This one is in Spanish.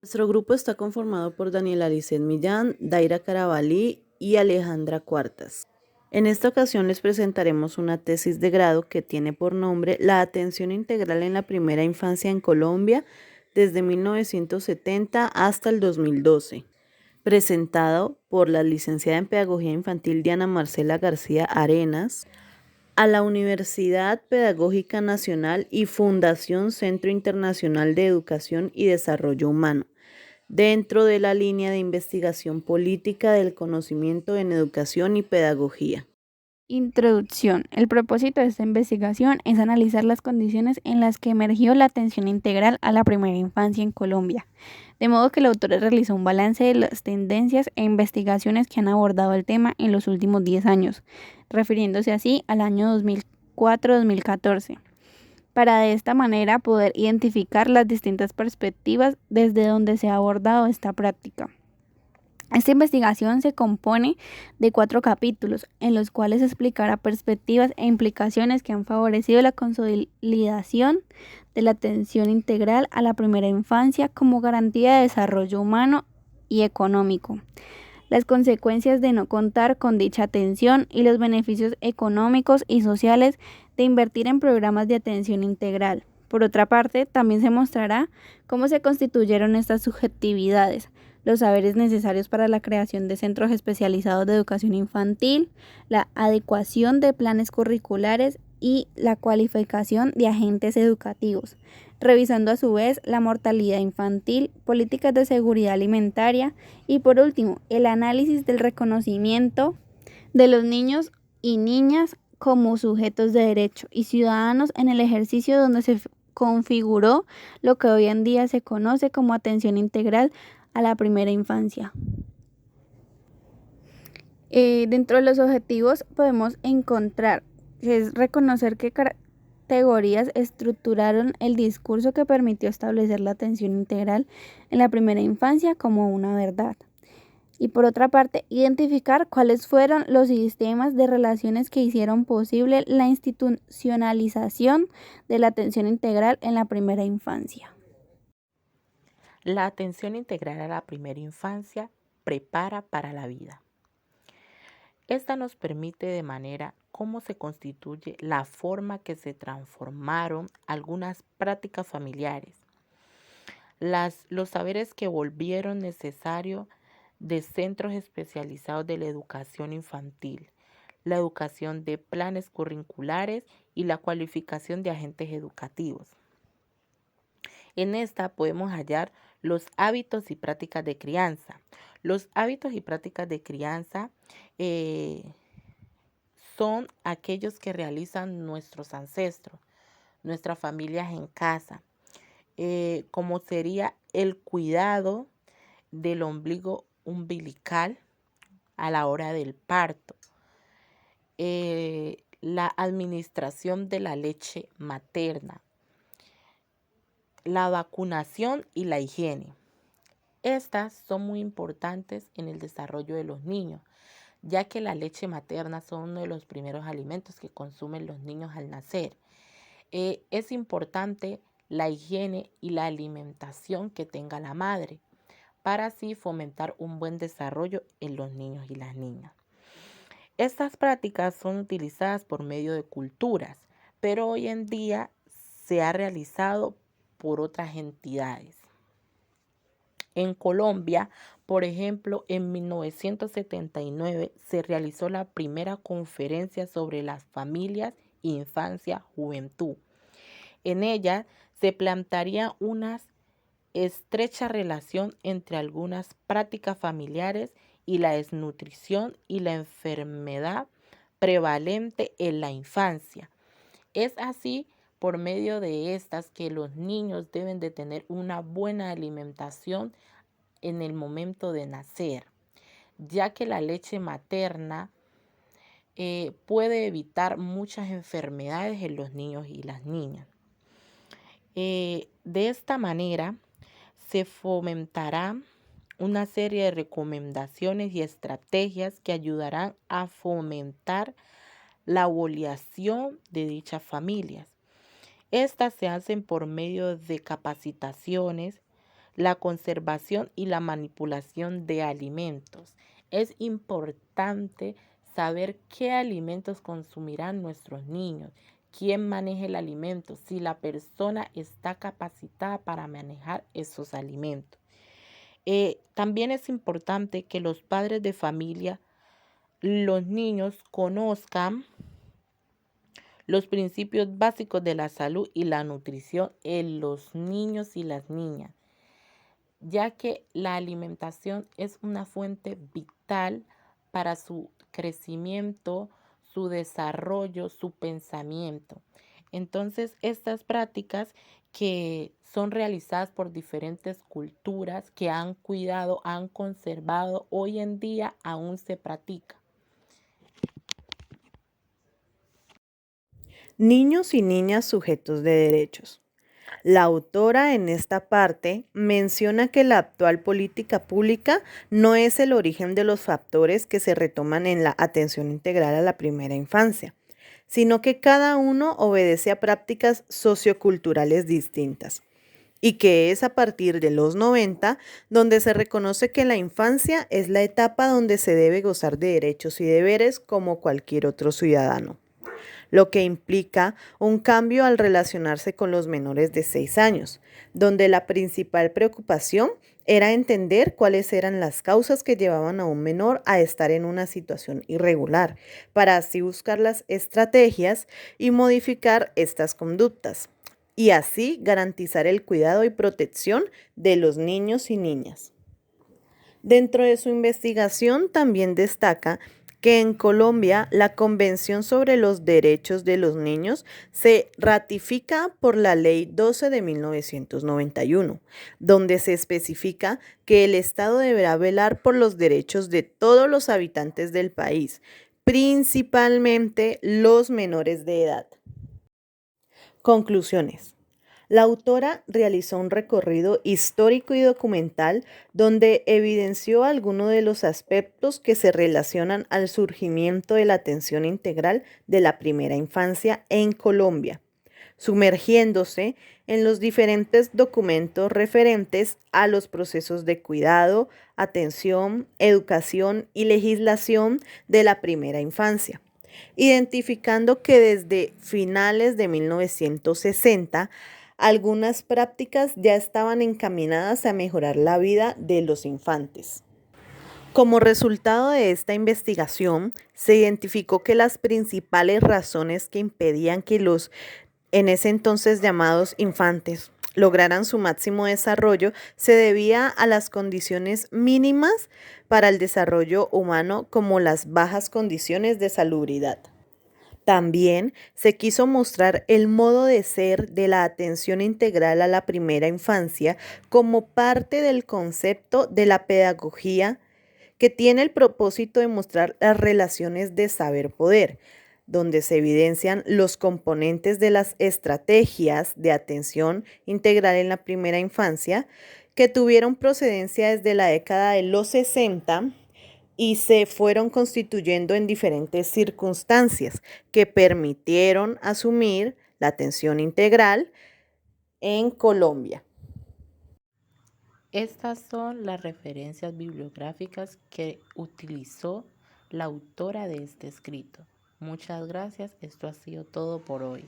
Nuestro grupo está conformado por Daniela Alicet Millán, Daira Carabalí y Alejandra Cuartas. En esta ocasión les presentaremos una tesis de grado que tiene por nombre La atención integral en la primera infancia en Colombia desde 1970 hasta el 2012, presentado por la licenciada en Pedagogía Infantil Diana Marcela García Arenas, a la Universidad Pedagógica Nacional y Fundación Centro Internacional de Educación y Desarrollo Humano, dentro de la línea de investigación política del conocimiento en educación y pedagogía. Introducción. El propósito de esta investigación es analizar las condiciones en las que emergió la atención integral a la primera infancia en Colombia, de modo que el autor realizó un balance de las tendencias e investigaciones que han abordado el tema en los últimos 10 años, refiriéndose así al año 2004-2014, para de esta manera poder identificar las distintas perspectivas desde donde se ha abordado esta práctica. Esta investigación se compone de 4 capítulos, en los cuales explicará perspectivas e implicaciones que han favorecido la consolidación de la atención integral a la primera infancia como garantía de desarrollo humano y económico, las consecuencias de no contar con dicha atención y los beneficios económicos y sociales de invertir en programas de atención integral. Por otra parte, también se mostrará cómo se constituyeron estas subjetividades, los saberes necesarios para la creación de centros especializados de educación infantil, la adecuación de planes curriculares y la cualificación de agentes educativos, revisando a su vez la mortalidad infantil, políticas de seguridad alimentaria y por último, el análisis del reconocimiento de los niños y niñas como sujetos de derecho y ciudadanos en el ejercicio donde se configuró lo que hoy en día se conoce como atención integral a la primera infancia. Dentro de los objetivos podemos encontrar que es reconocer qué categorías estructuraron el discurso que permitió establecer la atención integral en la primera infancia como una verdad. Y por otra parte, identificar cuáles fueron los sistemas de relaciones que hicieron posible la institucionalización de la atención integral en la primera infancia. La atención integral a la primera infancia prepara para la vida. Esta nos permite de manera cómo se constituye la forma que se transformaron algunas prácticas familiares, los saberes que volvieron necesarios de centros especializados de la educación infantil, la educación de planes curriculares y la cualificación de agentes educativos. En esta podemos hallar los hábitos y prácticas de crianza. Los hábitos y prácticas de crianza son aquellos que realizan nuestros ancestros, nuestras familias en casa, como sería el cuidado del ombligo umbilical a la hora del parto, la administración de la leche materna, la vacunación y la higiene. Estas son muy importantes en el desarrollo de los niños, ya que la leche materna son uno de los primeros alimentos que consumen los niños al nacer. Es importante la higiene y la alimentación que tenga la madre, para así fomentar un buen desarrollo en los niños y las niñas. Estas prácticas son utilizadas por medio de culturas, pero hoy en día se ha realizado por otras entidades. En Colombia, por ejemplo, en 1979 se realizó la primera conferencia sobre las familias, infancia, juventud. En ella se plantearía una estrecha relación entre algunas prácticas familiares y la desnutrición y la enfermedad prevalente en la infancia. Es así por medio de estas que los niños deben de tener una buena alimentación en el momento de nacer, ya que la leche materna puede evitar muchas enfermedades en los niños y las niñas. De esta manera se fomentará una serie de recomendaciones y estrategias que ayudarán a fomentar la ovulación de dichas familias. Estas se hacen por medio de capacitaciones, la conservación y la manipulación de alimentos. Es importante saber qué alimentos consumirán nuestros niños, quién maneja el alimento, si la persona está capacitada para manejar esos alimentos. También es importante que los padres de familia, los niños conozcan los principios básicos de la salud y la nutrición en los niños y las niñas, ya que la alimentación es una fuente vital para su crecimiento, su desarrollo, su pensamiento. Entonces, estas prácticas que son realizadas por diferentes culturas que han cuidado, han conservado, hoy en día aún se practica. Niños y niñas sujetos de derechos. La autora en esta parte menciona que la actual política pública no es el origen de los factores que se retoman en la atención integral a la primera infancia, sino que cada uno obedece a prácticas socioculturales distintas y que es a partir de los 90 donde se reconoce que la infancia es la etapa donde se debe gozar de derechos y deberes como cualquier otro ciudadano, lo que implica un cambio al relacionarse con los menores de 6 años, donde la principal preocupación era entender cuáles eran las causas que llevaban a un menor a estar en una situación irregular, para así buscar las estrategias y modificar estas conductas, y así garantizar el cuidado y protección de los niños y niñas. Dentro de su investigación también destaca que en Colombia la Convención sobre los Derechos de los Niños se ratifica por la Ley 12 de 1991, donde se especifica que el Estado deberá velar por los derechos de todos los habitantes del país, principalmente los menores de edad. Conclusiones. La autora realizó un recorrido histórico y documental donde evidenció algunos de los aspectos que se relacionan al surgimiento de la atención integral de la primera infancia en Colombia, sumergiéndose en los diferentes documentos referentes a los procesos de cuidado, atención, educación y legislación de la primera infancia, identificando que desde finales de 1960 algunas prácticas ya estaban encaminadas a mejorar la vida de los infantes. Como resultado de esta investigación, se identificó que las principales razones que impedían que los en ese entonces llamados infantes lograran su máximo desarrollo se debía a las condiciones mínimas para el desarrollo humano, como las bajas condiciones de salubridad. También se quiso mostrar el modo de ser de la atención integral a la primera infancia como parte del concepto de la pedagogía, que tiene el propósito de mostrar las relaciones de saber-poder, donde se evidencian los componentes de las estrategias de atención integral en la primera infancia, que tuvieron procedencia desde la década de los 60 y se fueron constituyendo en diferentes circunstancias que permitieron asumir la atención integral en Colombia. Estas son las referencias bibliográficas que utilizó la autora de este escrito. Muchas gracias, esto ha sido todo por hoy.